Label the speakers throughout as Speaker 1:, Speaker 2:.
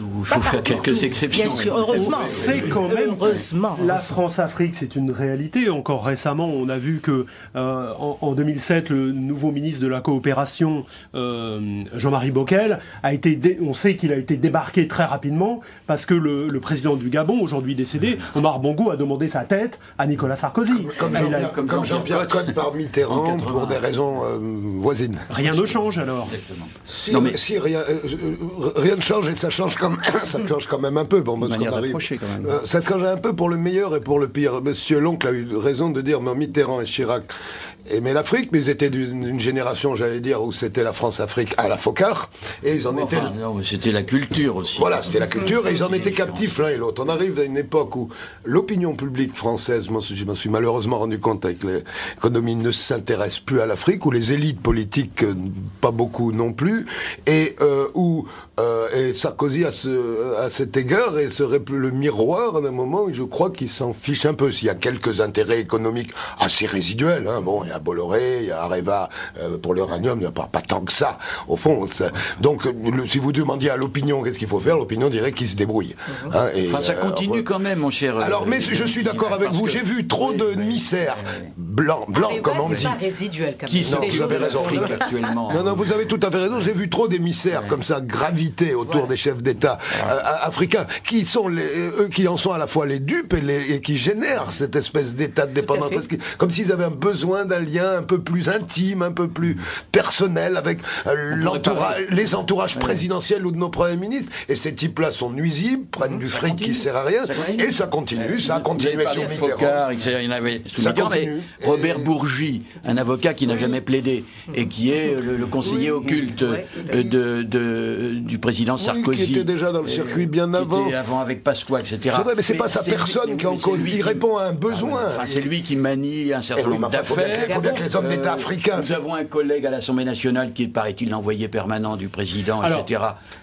Speaker 1: Il faut faire quelques exceptions.
Speaker 2: Bien sûr, heureusement.
Speaker 3: C'est quand même la France-Afrique, c'est une réalité. Encore récemment, on a vu que en 2007, le nouveau ministre de la coopération, Jean-Marie Bockel, on sait qu'il a été débarqué très rapidement parce que le président du Gabon, aujourd'hui décédé, Omar Bongo, a demandé sa tête à Nicolas Sarkozy.
Speaker 4: Comme Jean-Pierre Cotte par Mitterrand pour des raisons voisines.
Speaker 3: Rien ne change alors.
Speaker 4: Si rien ne change et ça change quand même un peu. Bon, parce qu'on arrive, quand même. Ça se change un peu pour le meilleur et pour le pire. Monsieur l'oncle a eu raison de dire Mitterrand et Chirac aimaient l'Afrique, mais ils étaient d'une génération, j'allais dire, où c'était la France-Afrique à la Focard, et ils en étaient...
Speaker 1: Non, mais c'était la culture aussi.
Speaker 4: Voilà, c'était la culture, et ils en étaient captifs l'un et l'autre. On arrive à une époque où l'opinion publique française, je m'en suis malheureusement rendu compte avec l'économie, ne s'intéresse plus à l'Afrique, où les élites politiques, pas beaucoup non plus, et où et Sarkozy à cet égard serait le miroir d'un moment où je crois qu'il s'en fiche un peu. S'il y a quelques intérêts économiques assez résiduels, hein, bon, il y a Bolloré, il y a Areva pour l'uranium, il n'y a pas tant que ça, au fond. Donc, si vous demandiez à l'opinion qu'est-ce qu'il faut faire, l'opinion dirait qu'il se débrouille. Hein, et,
Speaker 1: ça continue quand même, mon cher...
Speaker 4: Alors, mais je suis d'accord avec vous, j'ai vu trop de misères blancs, comme on dit.
Speaker 2: C'est pas résiduel, quand même.
Speaker 4: Qui sont vous avez raison.
Speaker 1: Actuellement.
Speaker 4: Non, vous avez tout à fait raison, j'ai vu trop d'émissaires comme ça graviter autour des chefs d'État africains, qui sont eux qui en sont à la fois les dupes et qui génèrent cette espèce d'État de dépendance, comme s'ils avaient un besoin d'un lien un peu plus intime, un peu plus personnel avec les entourages présidentiels ou de nos premiers ministres. Et ces types-là sont nuisibles, prennent du fric qui sert à rien, et ça continue, ça a continué sur Mitterrand.
Speaker 1: Ça continue. Robert Bourgi, un avocat qui n'a jamais plaidé et qui est le conseiller occulte du président Sarkozy.
Speaker 4: Qui était déjà dans le circuit bien avant.
Speaker 1: Avant avec Pasqua, etc.
Speaker 4: C'est vrai, mais c'est pas sa personne qui en cause. Il répond à un besoin.
Speaker 1: Enfin, c'est lui qui manie un certain nombre d'affaires.
Speaker 4: Il faut bien que les hommes d'État africains...
Speaker 1: Nous avons un collègue à l'Assemblée nationale qui est, paraît-il, l'envoyé permanent du président, etc.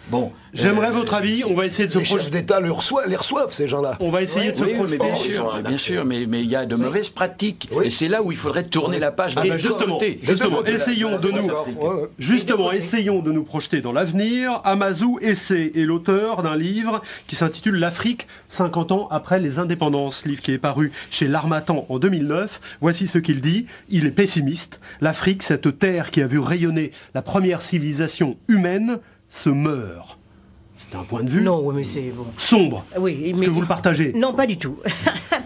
Speaker 1: Bon,
Speaker 3: j'aimerais votre avis. On va essayer de se projeter.
Speaker 4: Les chefs d'État les reçoivent, ces gens-là.
Speaker 3: On va essayer de se projeter.
Speaker 1: Bien sûr, mais il y a de mauvaises pratiques. Et c'est là où il faudrait tourner la page.
Speaker 3: Justement, essayons de nous projeter dans l'avenir. Amazou Essé est l'auteur d'un livre qui s'intitule L'Afrique, 50 ans après les indépendances, livre qui est paru chez l'Harmattan en 2009. Voici ce qu'il dit. Il est pessimiste. L'Afrique, cette terre qui a vu rayonner la première civilisation humaine, se meurt. C'est un point de vue sombre.
Speaker 2: Oui,
Speaker 3: Est-ce que vous le partagez?
Speaker 2: Non, pas du tout.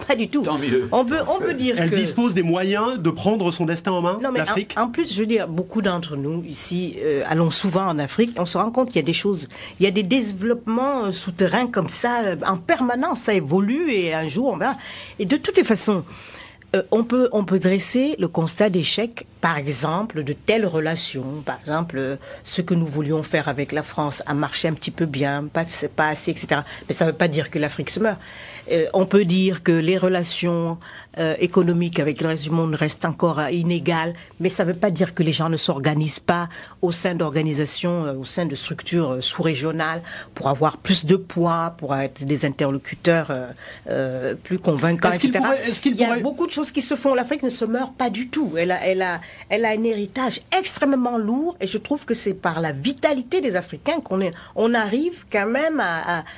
Speaker 2: Pas du tout.
Speaker 1: Tant mieux.
Speaker 2: On peut dire
Speaker 3: Elle dispose des moyens de prendre son destin en main, l'Afrique.
Speaker 2: En plus, je veux dire, beaucoup d'entre nous ici allons souvent en Afrique. On se rend compte qu'il y a des choses, il y a des développements souterrains comme ça en permanence. Ça évolue et un jour on verra. Et de toutes les façons, on peut dresser le constat d'échec, par exemple, de telles relations. Par exemple, ce que nous voulions faire avec la France a marché un petit peu bien, pas assez, etc. Mais ça ne veut pas dire que l'Afrique se meurt. On peut dire que les relations économiques avec le reste du monde restent encore inégales, mais ça ne veut pas dire que les gens ne s'organisent pas au sein d'organisations, au sein de structures sous-régionales pour avoir plus de poids, pour être des interlocuteurs plus convaincants, etc. Il y a beaucoup de choses qui se font. L'Afrique ne se meurt pas du tout. Elle a un héritage extrêmement lourd, et je trouve que c'est par la vitalité des Africains qu'on arrive quand même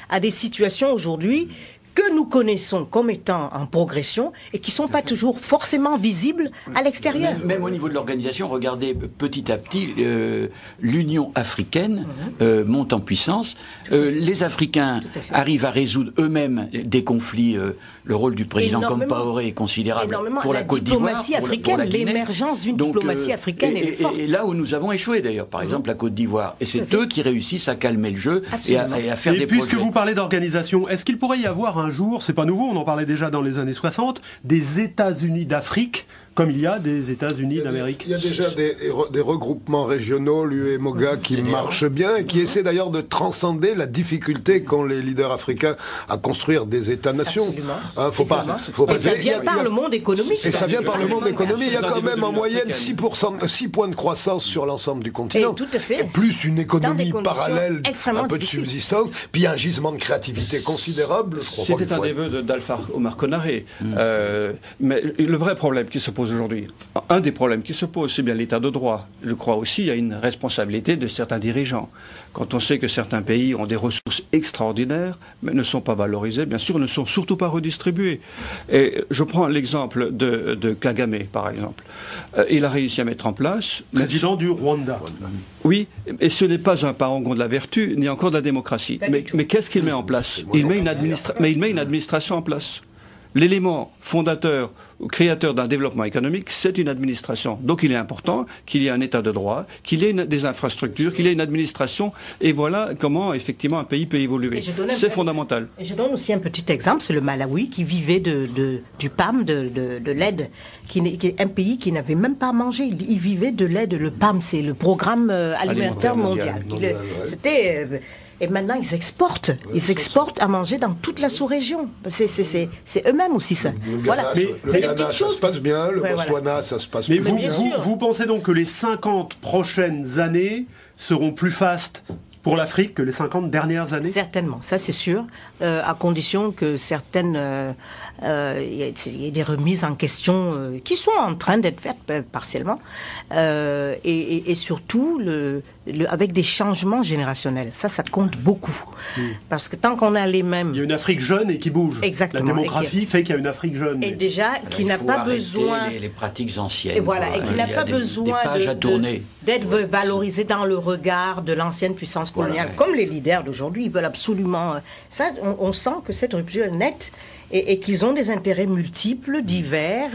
Speaker 2: à des situations aujourd'hui que nous connaissons comme étant en progression et qui ne sont pas toujours forcément visibles à l'extérieur.
Speaker 1: Même au niveau de l'organisation, regardez petit à petit, l'Union africaine monte en puissance. Les Africains arrivent à résoudre eux-mêmes des conflits. Le rôle du président Compaoré est considérable pour la Côte d'Ivoire, pour la Guinée.
Speaker 2: L'émergence d'une diplomatie africaine est forte.
Speaker 1: Et là où nous avons échoué d'ailleurs, par exemple la Côte d'Ivoire. Et c'est eux qui réussissent à calmer le jeu et à faire des progrès.
Speaker 3: Puisque vous parlez d'organisation, est-ce qu'il pourrait y avoir un jour, c'est pas nouveau, on en parlait déjà dans les années 60, des États-Unis d'Afrique, comme il y a des États-Unis d'Amérique?
Speaker 4: Il y a déjà des regroupements régionaux, l'UEMOGA, qui marchent bien et qui essaient d'ailleurs de transcender la difficulté qu'ont les leaders africains à construire des États-nations.
Speaker 2: Ça vient par le monde économique.
Speaker 4: Et ça vient par le monde économique. Il y a quand même en moyenne 6 points de croissance sur l'ensemble du continent.
Speaker 2: Tout à fait.
Speaker 4: Et plus une économie parallèle, un peu de subsistance, puis il y a un gisement de créativité considérable.
Speaker 5: C'était un des vœux d'Alpha Omar Konaré. Mais le vrai problème qui se pose pose aujourd'hui, un des problèmes qui se pose, c'est bien l'état de droit. Je crois aussi qu'il y a une responsabilité de certains dirigeants. Quand on sait que certains pays ont des ressources extraordinaires, mais ne sont pas valorisées, bien sûr, ne sont surtout pas redistribuées. Et je prends l'exemple de Kagame, par exemple. Il a réussi à mettre en place...
Speaker 3: Président du Rwanda.
Speaker 5: Oui, et ce n'est pas un parangon de la vertu, ni encore de la démocratie. Mais qu'est-ce qu'il met en place? Il met une administration en place. L'élément fondateur ou créateur d'un développement économique, c'est une administration. Donc il est important qu'il y ait un état de droit, qu'il y ait des infrastructures, qu'il y ait une administration, et voilà comment effectivement un pays peut évoluer. C'est fondamental.
Speaker 2: Et je donne aussi un petit exemple, c'est le Malawi qui vivait du PAM, de l'aide, qui est un pays qui n'avait même pas mangé. Il vivait de l'aide, le PAM, c'est le programme alimentaire mondial. C'était... Et maintenant, ils exportent. Ils exportent à manger dans toute la sous-région. C'est eux-mêmes aussi, ça. Voilà.
Speaker 4: C'est des petites choses. Ça se passe bien, le Botswana, ça se passe bien.
Speaker 3: Mais vous pensez donc que les 50 prochaines années seront plus fastes pour l'Afrique que les 50 dernières années?
Speaker 2: Certainement, ça c'est sûr, à condition que certaines... il y a des remises en question qui sont en train d'être faites partiellement, et surtout avec des changements générationnels. Ça compte beaucoup. Parce que tant qu'on a les mêmes...
Speaker 3: Il y a une Afrique jeune et qui bouge.
Speaker 2: Exactement.
Speaker 3: La démographie fait qu'il y a une Afrique jeune.
Speaker 2: Et déjà, qui n'a pas besoin...
Speaker 1: les pratiques anciennes.
Speaker 2: Et voilà, et qui n'a pas besoin d'être valorisé dans le regard de l'ancienne puissance coloniale. Voilà. Comme les leaders d'aujourd'hui, ils veulent absolument... Ça, on sent que cette rupture est nette. Et qu'ils ont des intérêts multiples, divers.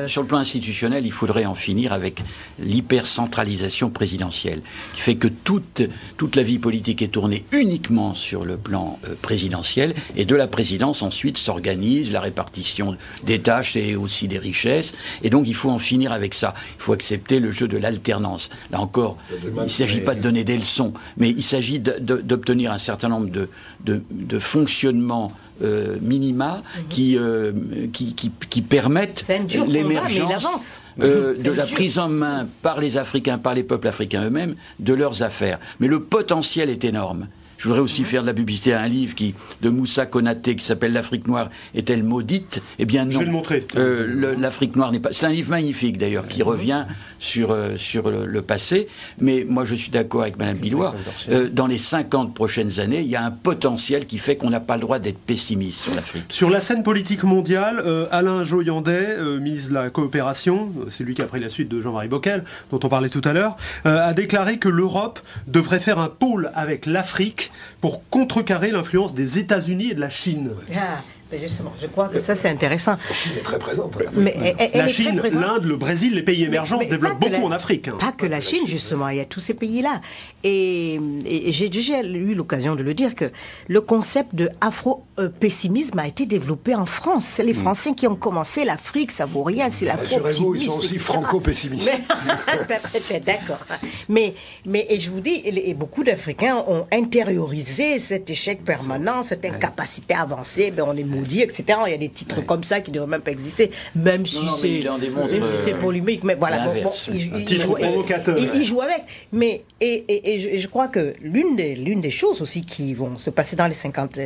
Speaker 1: Sur le plan institutionnel, il faudrait en finir avec l'hypercentralisation présidentielle, qui fait que toute la vie politique est tournée uniquement sur le plan présidentiel, et de la présidence ensuite s'organise la répartition des tâches et aussi des richesses, et donc il faut en finir avec ça. Il faut accepter le jeu de l'alternance. Là encore, il ne s'agit pas de donner des leçons, mais il s'agit d'obtenir un certain nombre de fonctionnements minima qui permettent l'émergence de la prise en main par les Africains, par les peuples africains eux-mêmes, de leurs affaires. Mais le potentiel est énorme. Je voudrais aussi faire de la publicité à un livre de Moussa Konaté qui s'appelle L'Afrique noire est-elle maudite? Eh bien non.
Speaker 3: Je vais le montrer.
Speaker 1: L'Afrique noire n'est pas... C'est un livre magnifique d'ailleurs qui revient sur le passé. Mais moi je suis d'accord avec Madame Billois. Dans les 50 prochaines années, il y a un potentiel qui fait qu'on n'a pas le droit d'être pessimiste sur l'Afrique.
Speaker 3: Sur la scène politique mondiale, Alain Joyandet, ministre de la Coopération, c'est lui qui a pris la suite de Jean-Marie Bockel, dont on parlait tout à l'heure, a déclaré que l'Europe devrait faire un pôle avec l'Afrique pour contrecarrer l'influence des États-Unis et de la Chine.
Speaker 2: Justement, je crois que ça c'est intéressant.
Speaker 4: La Chine est très présente.
Speaker 3: La Chine, l'Inde, le Brésil, les pays émergents se développent beaucoup en Afrique.
Speaker 2: Pas que la Chine, justement, il y a tous ces pays-là. Et j'ai déjà eu l'occasion de le dire que le concept de afro-pessimisme a été développé en France. C'est les Français qui ont commencé. L'Afrique, ça vaut rien, c'est l'afro-pessimisme.
Speaker 4: Rassurez-vous, ils sont aussi franco-pessimistes.
Speaker 2: D'accord. Mais je vous dis, beaucoup d'Africains ont intériorisé cet échec permanent, cette incapacité à avancer. On est maudit, etc. Il y a des titres comme ça qui ne devraient même pas exister, même si c'est polémique. Mais voilà, ils jouent avec. Mais je crois que l'une des choses aussi qui vont se passer dans les 50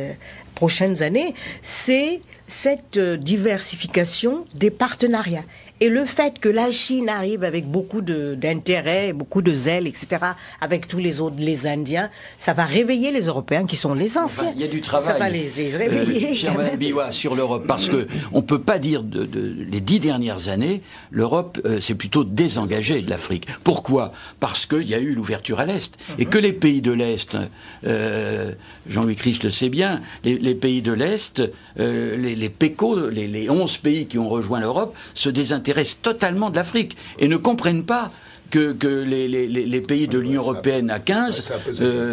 Speaker 2: prochaines années, c'est cette diversification des partenariats. Et le fait que la Chine arrive avec beaucoup d'intérêt, beaucoup de zèle, etc., avec tous les autres, les Indiens, ça va réveiller les Européens qui sont les anciens.
Speaker 1: Il y a du travail.
Speaker 2: Ça va les réveiller.
Speaker 1: Cher Mme Billois, sur l'Europe, parce que on peut pas dire les 10 dernières années, l'Europe s'est plutôt désengagée de l'Afrique. Pourquoi? Parce qu'il y a eu l'ouverture à l'Est. Et que les pays de l'Est, Jean-Louis Christ le sait bien, les pays de l'Est, les PECO, les 11 pays qui ont rejoint l'Europe, se désintéressent totalement de l'Afrique et ne comprennent pas que les pays de l'Union européenne à 15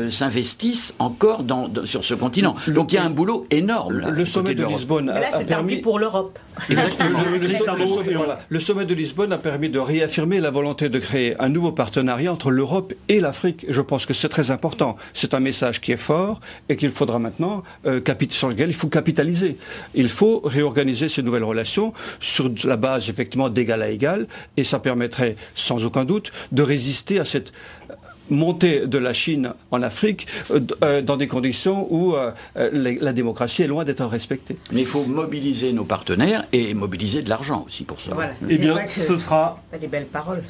Speaker 1: s'investissent encore sur ce continent. Donc il y a un boulot énorme là.
Speaker 5: Le sommet de Lisbonne
Speaker 2: a permis pour l'Europe.
Speaker 5: Le sommet de Lisbonne a permis de réaffirmer la volonté de créer un nouveau partenariat entre l'Europe et l'Afrique. Je pense que c'est très important. C'est un message qui est fort et qu'il faudra maintenant sur lequel il faut capitaliser. Il faut réorganiser ces nouvelles relations sur la base effectivement d'égal à égal, et ça permettrait sans aucun doute de résister à cette montée de la Chine en Afrique dans des conditions où la démocratie est loin d'être respectée.
Speaker 1: Mais il faut mobiliser nos partenaires et mobiliser de l'argent aussi pour ça.
Speaker 2: Voilà.
Speaker 3: Eh bien, ce sera
Speaker 2: pas des belles paroles.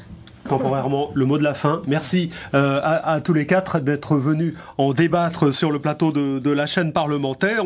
Speaker 3: temporairement le mot de la fin. Merci à tous les quatre d'être venus en débattre sur le plateau de la chaîne parlementaire.